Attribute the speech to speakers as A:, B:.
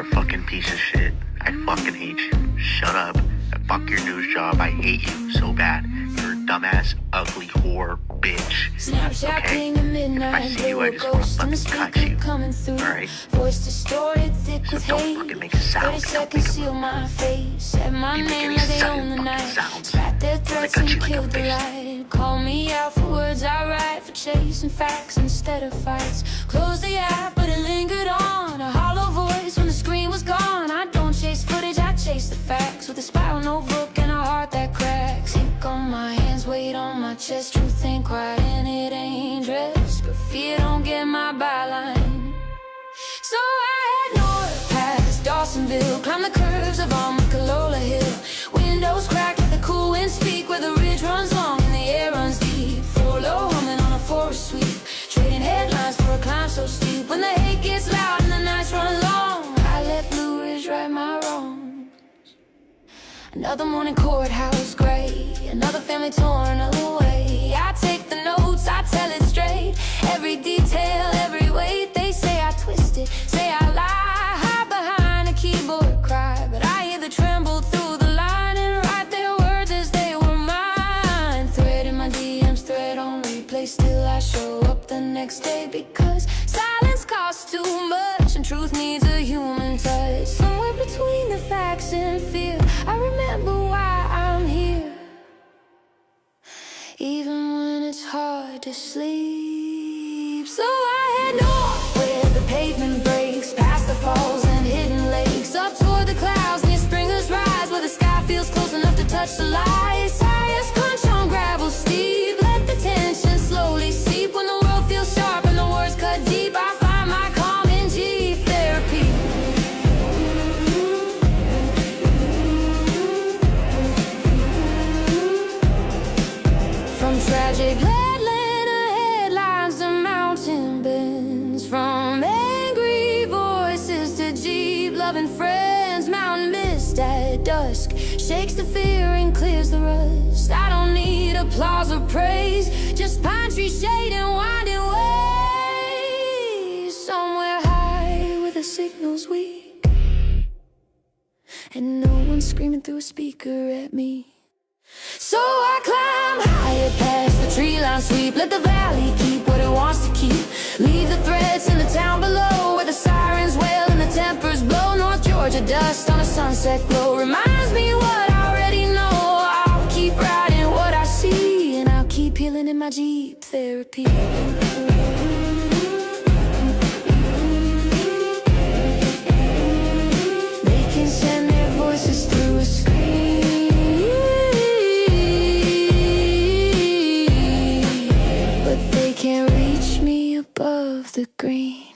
A: a fucking piece of shit. I fucking hate you. Shut up. Fuck your news job. I hate you so bad. You're a dumbass, ugly whore, bitch. Okay? If I see you, I just want to fucking cut you. Alright?
B: Voice distorted, thick
A: So
B: with
A: don't
B: hate.
A: fucking make a sound.
B: 30 seconds seal my face. Said my
A: You make
B: name
A: any
B: like they
A: sudden
B: own the
A: fucking
B: night.
A: sounds.
B: Spat their threats
A: cut
B: and
A: you like a
B: killed the
A: fish.
B: light. Call me out for words I write, for chasing facts instead of fights. Close the app, but it lingered on. A hollow voice when the screen was gone. I don't chase footage, I chase the facts. With a spiral notebook and a heart that cracks. Ink on my hands, weight on my chest. Truth ain't quiet and it ain't dressed, but fear don't get my byline. So I head north past Dawsonville, climb the curves of Amicalola Hill. Windows cracked, let the cool wind speak. Where the ridge runs long and the air runs deep. Four low humming on a forest sweep, trading headlines for a climb so steep. When the hate gets loud and the nights run long, I let Blue Ridge right my wrongs. Another morning, courthouse gray. Another family torn away. I take the notes, I tell it straight. Every detail, every weight. They say I twist it, say I lie, hide behind a keyboard cry. But I hear the tremble through the line and write their words as they were mine. Thread in my DMs, thread on replay. Still I show up the next day, because silence costs too much and truth needs a human touch. Somewhere between the facts and fear, I remember why I'm here. Even when it's hard to sleep. So I head north where the pavement breaks, past the falls and hidden lakes, up toward the clouds near Springer's Rise, where the sky feels close enough to touch the light. Tires crunch on gravel steep, let the tension slowly seep. When the world feels sharp and the words cut deep, I find my calm in G therapy. From tragic Atlanta headlines to mountain bends, from angry voices to Jeep-loving friends. Mountain mist at dusk shakes the fear and clears the rust. I don't need applause or praise, just pine tree shade and winding ways. Somewhere high where the signal's weak and no one's screaming through a speaker at me. So I climb higher past the tree line sweep, let the valley keep what it wants to keep. Leave the threats in the town below, where the sirens wail and the tempers blow. North Georgia dust on a sunset glow reminds me what I already know. I'll keep writing what I see, and I'll keep healing in my Jeep therapy. They can send their voices through a screen, can't reach me above the green.